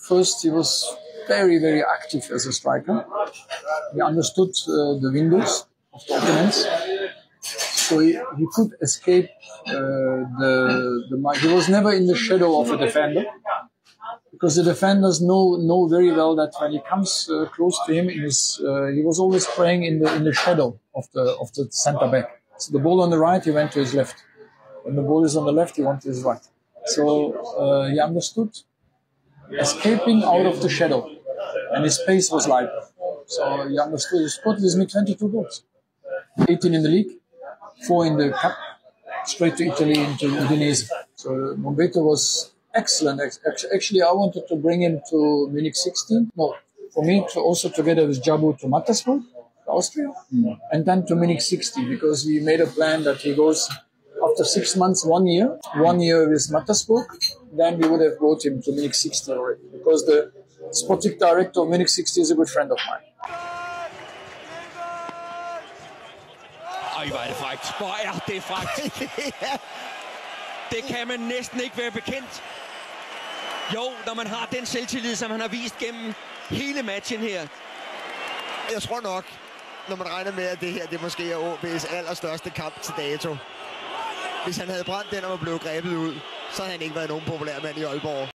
first he was very, very active as a striker. He understood the windows of the opponents, so he could escape he was never in the shadow of a defender, because the defenders know very well that when he comes close to him, he was always playing in the shadow of the centre back. So the ball on the right, he went to his left. When the ball is on the left, he went to his right. So he understood escaping out of the shadow, and his pace was light. So he understood. He scored with me 22 goals, 18 in the league, 4 in the cup, straight to Italy into Udinese. So Mombeto was excellent. Actually, I wanted to bring him to Munich 16. No, for me to also together with Jabu to Mattersburg, Austria, and then to Munich 60, because we made a plan that he goes after 6 months, 1 year with Mattersburg. Then we would have brought him to Munich 60 already, because the sporting director of Munich 60 is a good friend of mine. Ej, hvor er det frækt. Hvor er det frækt. Det kan man næsten ikke være bekendt. Jo, når man har den selvtillid, som han har vist gennem hele matchen her. Jeg tror nok, når man regner med, at det her det måske er AaB's allerstørste kamp til dato. Hvis han havde brændt den og var blevet grebet ud, så havde han ikke været nogen populær mand i Aalborg.